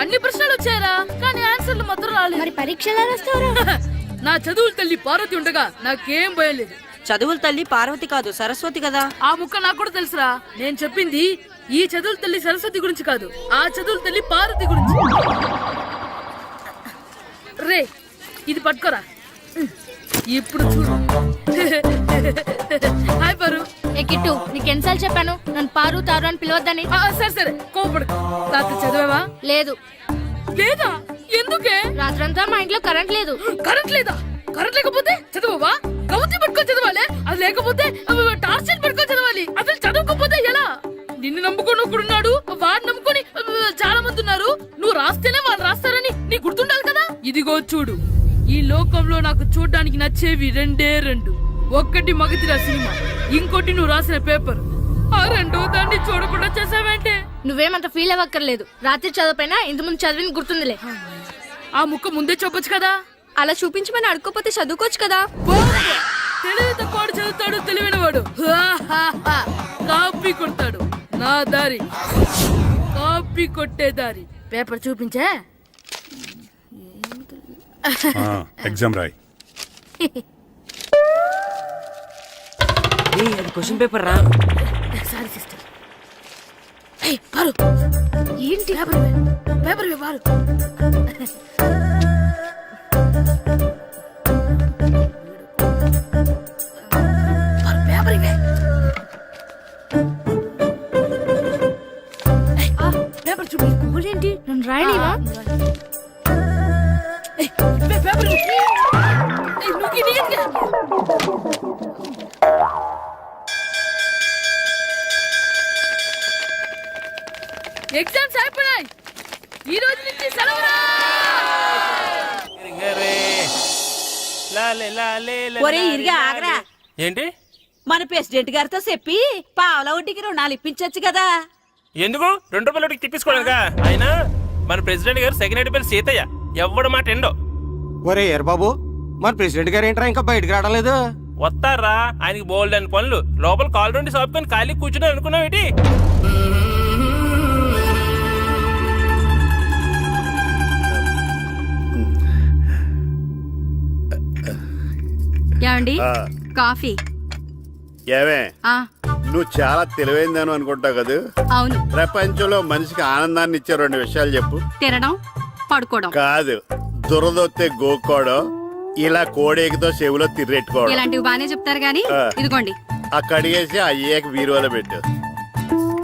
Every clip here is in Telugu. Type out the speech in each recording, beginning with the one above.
అన్ని ప్రశ్నలు వచ్చాయరా, కానీ ఆన్సర్లు మాత్రం రాలేదు. మరి పరీక్షలు రాస్తావరా? నా చదువుల తల్లి పార్వతి ఉండగా నాకేం భయం లేదు. చదువుల తల్లి పార్వతి కాదు, సరస్వతి కదా. ఆ ముక్క నాకు కూడా తెలుసురా. నేను చెప్పింది ఈ చదువుల తల్లి సరస్వతి గురించి కాదు, ఆ చదువుల తల్లి పార్వతి గురించి. రే ఇది పట్టుకోరా. ఇప్పుడు చూడు. హాయ్ పారు. ఏ కిట్టు, నీకు ఎన్నిసార్లు చెప్పాను నన్ను పారు తారు అని పిలవద్దని? సరే సరే కోపడకు. రాత్రి చదివావా? లేదు. లేదా? ఎందుకే? రాత్రంతా మా ఇంట్లో కరెంట్ లేదు. కరెంట్ లేదా? కరెంట్ లేకపోతే చదవవా? కవిత పట్టుకొని చదవాలి. అది లేకపోతే టార్చ్ పట్టుకొని చదవాలి. అసలు చదవకపోతే ఎలా? నిన్ను నమ్ముకొని ఒకడున్నాడు, వాడు నమ్ముకొని చాలా మంది ఉన్నారు. నువ్వు రాస్తేనే వాళ్ళు రాస్తారని నీ గుర్తుండాలి కదా. ఇదిగో చూడు, ఈ లోకంలో నాకు చూడడానికి నచ్చేవి రెండే రెండు. ఒక్కటి మగతిరా సినిమా, ఇంకోటి నువ్వు రాసిన పేపర్. ఆ రెండో దాన్ని చూడకుండా చేసావేంటే? నువ్వేమంత ఫీల్ అవ్వక్కర్లేదు. రాత్రి చదవపోయినా ఇంతకుముందు చదివిన గుర్తుందిలే. ఆ ముక్క ముందే చెప్పొచ్చు కదా. అలా చూపించమని అడుక్కోపోతే చదువుకోవచ్చు కదా. తెలివి తక్కువ చదువుతాడు, తెలివైన వాడు కాపీ కొడతాడు. నా దారి కాపీ కొట్టే దారి. పేపర్ చూపించే. ఎగ్జామ్ రాయ్. అది క్వశ్చన్ పేపర్ రా. Sorry sister. పారు ఏంటి? పేపర్ పారు. పేపర్ ఇవే. పేపర్ చూపి. ఏంటి నన్ను రాయలేవా? పేపర్ ఎగ్జామ్స్ అయిపోయాయి. ఈ రోజు నుంచి సెలవురా. ఒరే ఇరిగా ఆగరా. ఏంటి? మన ప్రెసిడెంట్ గారితో చెప్పి పావలా వడ్డీకి రుణాలు ఇప్పించొచ్చు కదా. ఎందుకు 2 రూపాయలు ఒకటి తిప్పించుకోలేదుగా. ఆయన మన ప్రెసిడెంట్ గారు సెకండ్ పేరు సీతయ్య, ఎవడ మాట ఎండో. ఒరే ఎర్రబాబు, మన ప్రెసిడెంట్ గారు ఏంట్రా ఇంకా బయటకు రావడలేదు? వస్తారా, ఆయనకి బోల్డ్ అని పనులు. లోపల కాల్ నుండి సాపుకొని ఖాళీ కూర్చుని అనుకున్నావు ఏంటి? ఏమండి కాఫీ? ఏమే నువ్వు చాలా తెలివైందని అనుకుంటావు కదా. అవును. ప్రపంచంలో మనిషికి ఆనందాన్ని ఇచ్చే 2 విషయాలు చెప్పు. తినడం, పడుకోవడం. కాదు, దురదొత్తే గోక్కోవడం, ఇలా కోడేకితో చెవులో తిర్రెట్టుకోవడం. ఇలాంటివి బానే చెప్తారు గానీ ఇదిగోండి. ఆ కడిగేసి అయ్యాక బీరువాలో పెట్టు.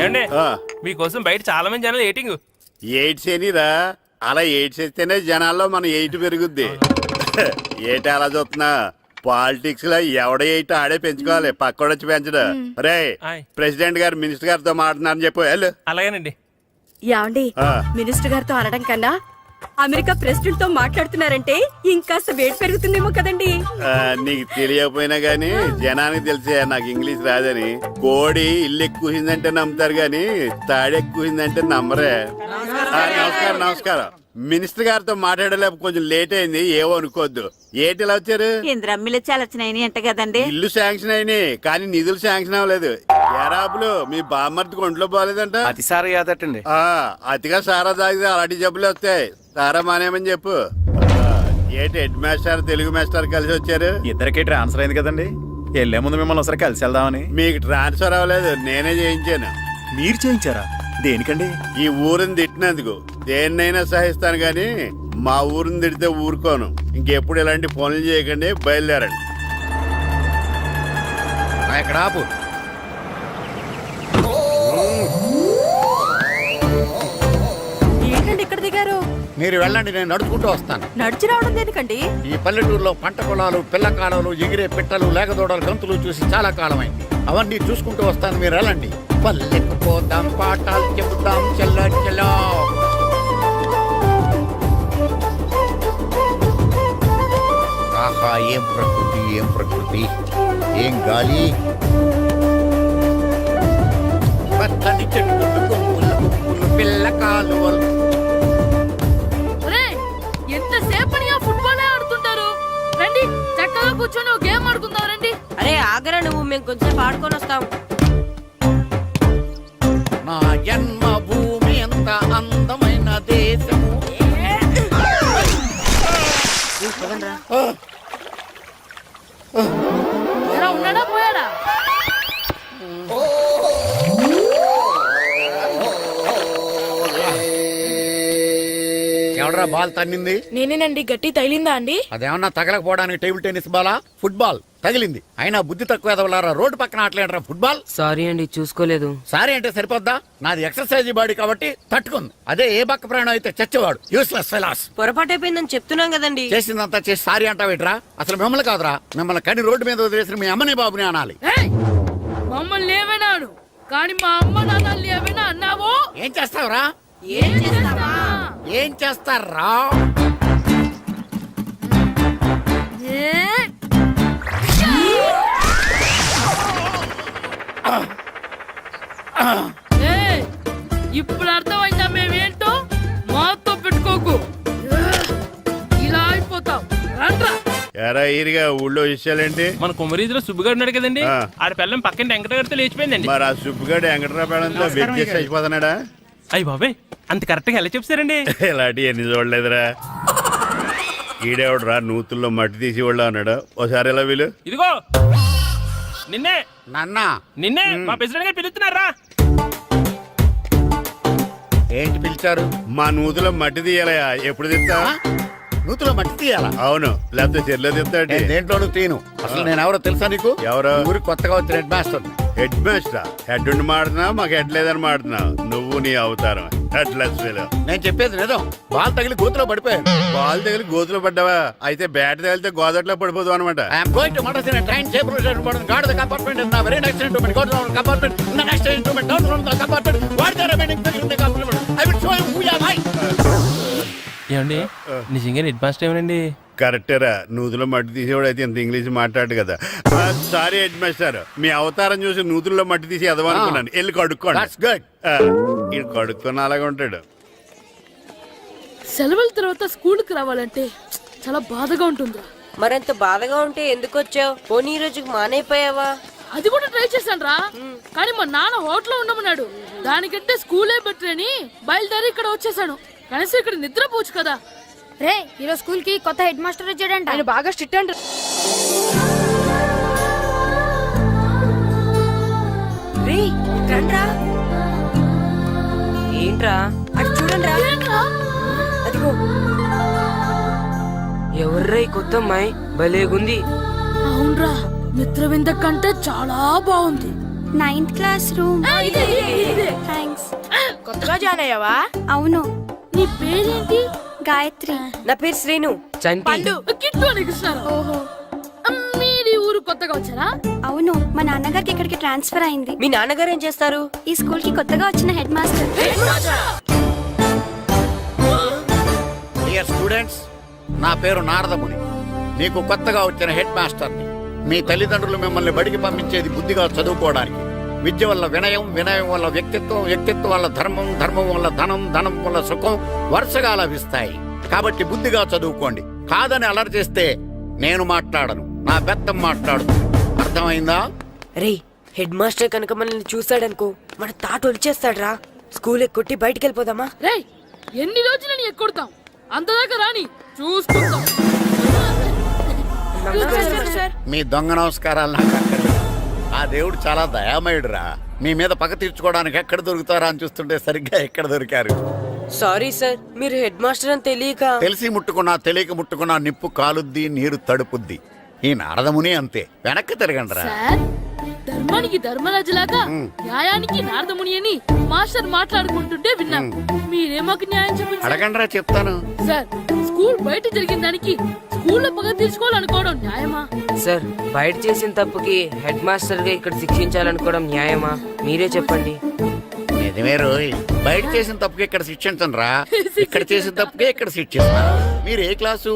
ఏమండి, మీకోసం బయట చాలా మంది జనాలు ఎయిటింగ్. ఎయిడ్స్ ఏనిరా? అలా ఎయిడ్స్ వేస్తేనే జనాల్లో మన ఎయిట్ పెరుగుద్ది. ఏటి అలా చూస్తున్నా? పాలిటిక్స్ లో ఎవడ ఎయిట్ ఆడే పెంచుకోవాలి, పక్కడొచ్చి పెంచడం. రే ప్రెసిడెంట్ గారు మినిస్టర్ గారితో మాట్లాడుతున్నారని చెప్పు. వెళ్ళు. అలాగేనండి. యాండి మినిస్టర్ గారితో అనడం కన్నా అమెరికా ప్రెసిడెంట్ తో మాట్లాడుతున్నారంటే ఇంకాస్త వేడి పెరుగుతుందేమో కదండి. నీకు తెలియకపోయినా గానీ జనానికి తెలిసే నాకు ఇంగ్లీష్ రాదని. కోడి ఇల్లు ఎక్కువసిందంటే నమ్ముతారు గాని తాడెక్కువసిందంటే నమ్మరే. నమస్కారం నమస్కారం. మినిస్టర్ గారితో మాట్లాడలేక కొంచెం లేట్ అయింది, ఏవో అనుకోవద్దు. ఏటి ఇలా వచ్చారు? ఇంద్రమ్మిలు చాలచ్చినాయని అంట కదండి. ఇల్లు శాంక్షన్ అయినాయి కానీ నిధులు శాంక్షన్ అవ్వలేదు. ఎరాబులు మీ బామ్మర్తికి ఒంట్లో పోలేదంట. అతిసారి యాదటండి. అతిగా సారా తాగితే అలాంటి జబ్బులు వస్తాయి. సారా మానేమని చెప్పు. ఏటి హెడ్ మాస్టర్ తెలుగు మాస్టర్ కలిసి వచ్చారు? ఇద్దరికి ట్రాన్స్ఫర్ అయింది కదండి. వెళ్లే ముందు మిమ్మల్ని ఒకసారి కలిసి వెళ్దామని. మీకు ట్రాన్స్ఫర్ అవ్వలేదు, నేనే చేయించాను. మీరు చేయించారా? దేనికండి? ఈ ఊరిని తిట్టినందుకు. దేన్నైనా సహిస్తాను గాని మా ఊరిని తిడితే ఊరుకోను. ఇంకెప్పుడు ఇలాంటి పనులు చేయకండి, బయలుదేరండి. ఇక్కడ ఆపు. ఏంటండి ఇక్కడ దిగారు? మీరు వెళ్ళండి, నేను నడుచుకుంటూ వస్తాను. నడిచి రావడం దేనికండి? ఈ పల్లెటూరులో పంట పొలాలు, పిల్ల కాలాలు, ఎగిరే పిట్టలు, లేకదోడలు, గంతులు చూసి చాలా కాలమైంది. అవన్నీ చూసుకుంటూ వస్తాను, మీరు వెళ్ళండి. పల్లెకు పోదాం, పాఠాలు చెబుతాం, చెల్లో. ఆహా, ఏం ప్రకృతి, ఏం ప్రకృతి, ఏం గాలి. పచ్చని చెట్లు, గుంపులు, పిల్ల కాలువలు. ఎంతసేపని ఆ ఫుట్బాల్ ఆడుతుంటారు? రండి చక్కగా కూర్చొని ఒక గేమ్ ఆడుకుందాం. రండి. అరే ఆగరా నువ్వు, మేము కొంచెం ఆడుకొని వస్తాం. నా జన్మభూమి ఎంత అందమైన దేశము, ఎలా ఉన్నాడా పోయాడా? ఎవడరా బాల్ తన్నింది? నేనేనండి. గట్టి తగిలిందా అండి? అదేమన్నా తగలకపోవడానికి టేబుల్ టెన్నిస్ బాలా, ఫుట్బాల్ తగిలింది. అయినా బుద్ధి తక్కువ ఎదవలారా రోడ్డు పక్కన ఆటలేడరా ఫుట్బాల్. సారీ అండి, చూసుకోలేదు. సారీ అంటే సరిపోద్దా? నాది ఎక్సర్సైజ్ బాడీ కాబట్టి తట్టుకుంది. అదే ఏ బక్క ప్రాణం అయితే చచ్చేవాడు. Useless fellas. పొరపాటు అయిపోయిందని చెప్తున్నాం కదండి. చేసిందంతా చేసి సారీ అంటావేట్రా? అసలు మిమ్మల్ని కాదురా, మిమ్మల్ని కని రోడ్డు మీద వదిలేసిన మీ అమ్మని బాబుని అనాలి. ఏయ్! మమ్మల్ని ఏమైనాడు కానీ మా అమ్మ నాన్నల్ని ఏమైనా అన్నావో ఏం చేస్తావురా? ఏం చేస్తావా? ఏం చేస్తారా? ఏ? ఏయ్! ఇప్పుడు అర్థమైందా మేమేంటో? మాతో పెట్టుకోకు, ఇలా అయిపోతాం. రండ్రా. ఎరా ఈరిగా ఊళ్ళో విషయాలేంటి? మన కుమరీధిలో సుబ్బుగాడు ఉన్నాడు కదండి, ఆ. ఆడ పిల్లం పక్కన వెంకటగారితో లేచిపోయిందండి. మరి ఆ సుబ్బుగాడు వెంకటరాపేడంతో వెక్కేసి అయిపోతున్నాడా? అయ్యి బాబాయ్, అంత కరెక్ట్ గా ఎలా చెప్తారండి? ఇలాంటి ఎన్ని చూడలేదురా. ఈడేవడరా నూతుల్లో మట్టి తీసి వాళ్ళు అన్నాడు. ఓసారి ఎలా వీలు? ఇదిగో నిన్నే నాన్న నిన్నే మా ప్రెసిడెంట్ గారు పిలుస్తున్నారా? ఏంటి పిలిచారు? మా నూతులో మట్టి తీయాలయా. ఎప్పుడు తీస్తా? నూతులో మట్టి తీయాలా? అవును, లేకపోతే చెర్లో తీస్తాడు. నేను దేంట్లోనూ తీను. అసలు నేను ఎవరో తెలుసా నీకు? ఎవరు? ఊరికి కొత్తగా వచ్చిన head master. Head master head ఉండి మాడుతున్నావు, మాకు హెడ్ లేదని మాడుతున్నావు. నువ్వు నీ అవతారం హెడ్ లెస్ ఫెలో. నేను చెప్పేది నిజం. బాల్ తగిలి గోతులో పడిపోయాను. బాల్ తగిలి గోతులో పడ్డావా? అయితే బ్యాట్ తగిలితే గోదట్లో పడిపోదు అనమాట. ఐఎమ్ గోయింగ్ టు మడసిన train cheaper guard the compartment in the very next instrument go down compartment in the next instrument down from the compartment what the remaining thing in the compartment I will show you who you are. ఏమండి నిజంగా హెడ్ మాస్టర్ ఏమనండి? కరెక్టరా, నూతులో మట్టి తీసేవాడు అయితే ఇంత ఇంగ్లీష్ మాట్లాడు కదా. సారీ హెడ్ మాస్టర్, మీ అవతారం చూసి నూతుల్లో మట్టి తీసి ఎదవనుకున్నాను. వెళ్ళి కడుక్కోండి. That's good. ఇది కడుక్కొని అలాగే ఉంటాడు. సెలవుల తర్వాత స్కూల్కి రావాలంటే చాలా బాధగా ఉంటుందిరా. మరంత బాధగా ఉంటే ఎందుకు వచ్చావు? పోనీ ఈ రోజుకి మానైపోయావా? అది కూడా ట్రై చేశాను రా, కానీ మా నాన్న హోటల్లో ఉండమన్నాడు. దానికంటే స్కూలే బెటర్ అని బయలుదేరి ఇక్కడ వచ్చేసాను. కనీసం ఇక్కడ నిద్రపోవచ్చు కదా. రే, ఈరోజు స్కూల్ కి కొత్త హెడ్ మాస్టర్ వచ్చాడంట. ఆయన బాగా స్ట్రిక్ట్ అంట. రే రండ్రా. ఏంట్రా? అటు చూడండి రా. ఏంట్రా? అదిగో ఎవర్రా ఈ కొత్త అమ్మాయి? భలేగుంది. అవునరా, మిత్రవింద కంటే చాలా బాగుంది. 9th class room. ఇదే. థ్యాంక్స్. కొత్తగా జాయిన్ అయ్యావా? అవును, నీ పేరేంటి? గాయత్రి. నా పేరు శ్రీను. చంటి. కిట్టు అని కృష్ణారావు. ఓహో, మీరు ఈ ఊరు కొత్తగా వచ్చారా? అవును, మా నాన్నగారికి ఇక్కడికి ట్రాన్స్ఫర్ అయింది. మీ నాన్నగారు ఏం చేస్తారు? ఈ స్కూల్ కి కొత్తగా వచ్చిన హెడ్ మాస్టర్. డియర్ స్టూడెంట్స్, నా పేరు నారదముని. మీకు కొత్తగా వచ్చిన హెడ్ మాస్టర్ని. మీ తల్లిదండ్రులు మిమ్మల్ని బడికి పంపించేది బుద్ధిగా చదువుకోవడానికి. విద్య వల్ల వినయం, వినయం వల్ల వ్యక్తిత్వం, వ్యక్తిత్వం వల్ల ధర్మం, ధర్మం వల్ల ధనం, ధనం వల్ల సుఖం వరుసగా లభిస్తాయి. కాబట్టి బుద్ధిగా చదువుకోండి. కాదని అలర్ చేస్తే నేను మాట్లాడను, నా బెత్తం మాట్లాడు. అర్థమైందా? రే, హెడ్ మాస్టర్ కనుక మనల్ని చూసాడనుకో మన తాట వచ్చేస్తాడ్రా. స్కూల్ ఎక్కొట్టి బయటికి వెళ్ళిపోదామా? రేయ్, ఎన్ని రోజులని ఎక్కొడతాం? అంతదాకా రాని చూసుకుంటాం. మీ దొంగ నమస్కారాలు నాకు అక్కర్లేదు. ఆ దేవుడు చాలా దయామయుడురా. మీ మీద పగ తీర్చుకోవడానికి ఎక్కడ దొరుకుతారా అని చూస్తుంటే సరిగ్గా ఎక్కడ దొరికారు. సారీ సార్, మీరు హెడ్ మాస్టర్ అని తెలియక. తెలిసి ముట్టుకున్నా తెలియక ముట్టుకున్నా నిప్పు కాలుద్ది, నీరు తడుపుద్ది. ఈ నారదముని అంతే. వెనక్కి తిరగండి రా. సార్, ధర్మానికి ధర్మరాజులాగా న్యాయానికి నారదముని అని మాస్టర్ మాట్లాడుకుంటుంటే విన్నాం. మీరే మాకు న్యాయం చెప్పండి. అడగండి రా, చెప్తాను. సార్, స్కూల్ బయట జరిగిన దానికి స్కూల్లో పగ తీసుకోవాలనుకోవడం న్యాయమా? సార్, బయట చేసిన తప్పుకి హెడ్ మాస్టర్ గా ఇక్కడ శిక్షించాలనుకోవడం న్యాయమా? మీరే చెప్పండి. నిజమే రోయ్, బయట చేసిన తప్పుకి ఇక్కడ శిక్షించండి రా. ఇక్కడ చేసిన తప్పుకే ఇక్కడ శిక్షిస్తున్నారు. మీరు ఏ క్లాసు?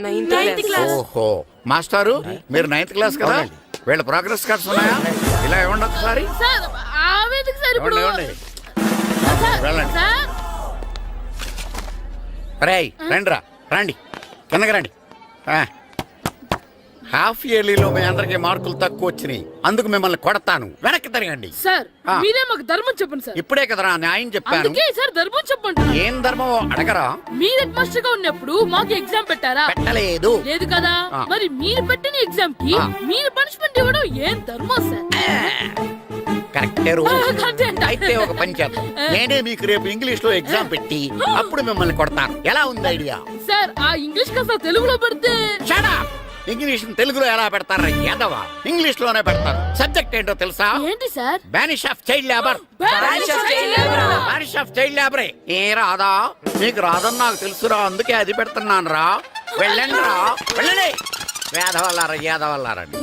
9th class. ఓహో, మాస్టారు మీరు 9th క్లాస్ కదా? వీళ్ళ ప్రోగ్రెస్ కార్డ్స్ ఉన్నాయా? ఇలా ఇవ్వండి ఒకసారి. సార్, ఆవేదకి సార్ ఇప్పుడు. ఇవ్వండి, ఇవ్వండి. సార్, వెళ్ళండి. సార్, రేయ్ రండి రా, రండి కిందకి రండి. హాఫ్ ఇయర్లీలో మీ అందరికి మార్కులు తక్కువ వచ్చినాయి, అందుకు మిమ్మల్ని కొడతాను. వెనక్కి తిరగండి. సార్ ఆ. మీరే మాకు ధర్మం చెప్పండి సార్. ఇప్పుడే కదరా న్యాయం చెప్పాను. అందుకే సార్ ధర్మం చెప్పండి. ఏం ధర్మమో అడగరా? మీరు హెడ్ మాస్టర్ గా ఉన్నప్పుడు మాకు ఎగ్జామ్ పెట్టారా? పెట్టలేదు. లేదు కదా. ఆ. మరి మీరు పెట్టిన ఎగ్జామ్ కి ఆ. మీరు పనిష్మెంట్ ఇవ్వడం ఏం ధర్మం సార్? కరెక్టే రూ. కరెక్టే అంట. అయితే ఒక పని చేద్దాం, నేనే మీకు రేపు ఇంగ్లీష్ లో ఎగ్జామ్ పెట్టి అప్పుడు మిమ్మల్ని కొడతాను. ఎలా ఉంది ఐడియా? సార్ ఆ ఇంగ్లీష్ కాస్త తెలుగులో పెడితే. Shut up! ఇంగ్లీష్ తెలుగులో ఎలా పెడతారా యాదవా? ఇంగ్లీష్ లోనే పెడతారు. సబ్జెక్ట్ ఏంటో తెలుసా? ఏంటి sir? Banish of child labour. Banish of child labor. Banish of child లేబరే. ఏ రాదా? నీకు రాదని నాకు తెలుసురా, అందుకే అది పెడుతున్నాను రా. వెళ్ళండి రా, వెళ్ళండి. వేదవల్లారా, యాదవల్లారండి.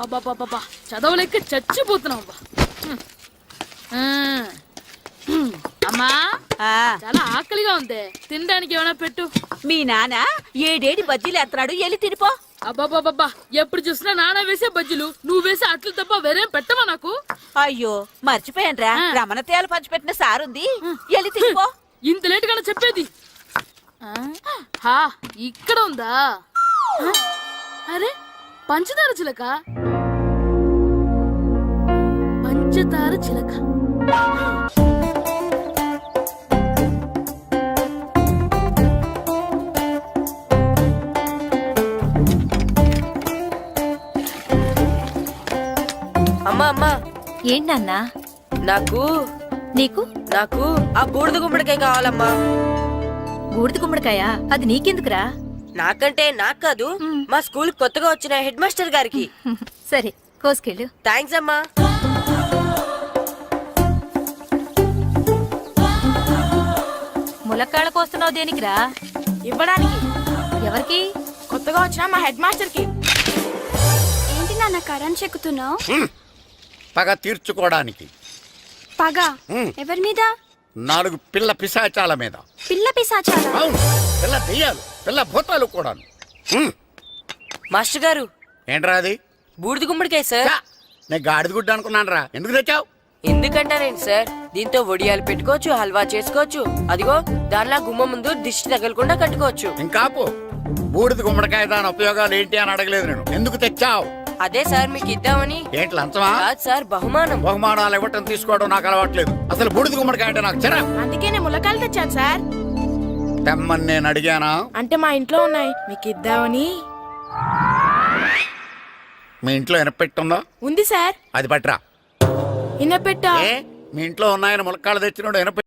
అబ్బా చదవలేక చచ్చిపోతున్నాం అబ్బా. అమ్మా ఆ, చాలా ఆకలిగా ఉంది, తినడానికి ఏమైనా పెట్టు. మీ నాన్న ఏడేడి బజ్జీలు ఎత్తాడు, ఎల్లి తినిపో. అబ్బాబాబా ఎప్పుడు చూసినా నాన్న వేసే బజ్జీలు, నువ్వు వేసే అట్లు తప్ప వేరేం పెట్టవా నాకు? అయ్యో మర్చిపోయానురా, ఆ. రమణ తేలు పంచిపెట్టిన సారుంది, ఎల్లి తినిపో. ఇంత లేట్ గానే చెప్పేది. హా ఇక్కడ ఉందా? అరే పంచదార చిలక, పంచదార చిలక. అమ్మా అమ్మా, ఏంటన్నా? నాకు నీకు నాకు ఆ బూడిద గుమ్మడికాయ కావాలమ్మా. బూడిద గుమ్మడికాయ? అది నీకెందుకురా? నాకంటే నాకు కాదు, మా స్కూల్ కొత్తగా వచ్చిన హెడ్ మాస్టర్ గారికి. సరే కోసుకెళ్ళు. థ్యాంక్స్ అమ్మా. ములక్కాళ్ళ కోస్తున్నావు దేనికిరా? ఇవ్వడానికి. ఎవరికి? కొత్తగా వచ్చిన మా హెడ్ మాస్టర్ కి. ఏంటి నాన్న కరెంట్ చెక్కుతున్నావు? పగ తీర్చుకోవడానికి. పగ హ్మ్. ఎవరి మీద? 4 పిల్ల పిశాచాల మీద. పిల్ల పిశాచాలా? అవును, పిల్ల దెయ్యాలు, పిల్ల భూతాలు కూడాను. మాస్టర్ గారు, ఏంట్రా అది? బూడిద గుమ్మడికాయ సార్. ఛా, నేను గాడిద గుడ్డ అనుకున్నాను రా. ఎందుకు తెచ్చావు? ఎందుకంటారేంటి సార్, దీంతో వడియాలు పెట్టుకోవచ్చు, హల్వా చేసుకోవచ్చు. అదిగో దానిలా గుమ్మ ముందు దిష్టి తగలకుండా కట్టుకోవచ్చు. ఇంకాపు, బూడిద గుమ్మడికాయ దాని ఉపయోగాలు ఏంటి అని అడగలేదు నేను. ఎందుకు తెచ్చావు? అదే సార్ మీకు ఇద్దామని. ఏంటి లంచమా? కాదు సార్, బహుమానం. బహుమానాలు ఇవ్వటం తీసుకోవడం నాకు అలవాట్లేదు. అసలు బూడిద గుమ్మడికాయ అంటే నాకు చెరా. అందుకే నేను ములకాయలు తెచ్చాను సార్. తెమ్మని నేను అడిగానా? అంటే మా ఇంట్లో ఉన్నాయి, మీకు ఇద్దామని. మీ ఇంట్లో ఎనపెట్టుందా? ఉంది సార్. అది పట్రా. ఇన్నపెట్టా? ఏ, మీ ఇంట్లో ఉన్నాయని ములక్కాళ్ళు తెచ్చినోడు ఎనపెట్టి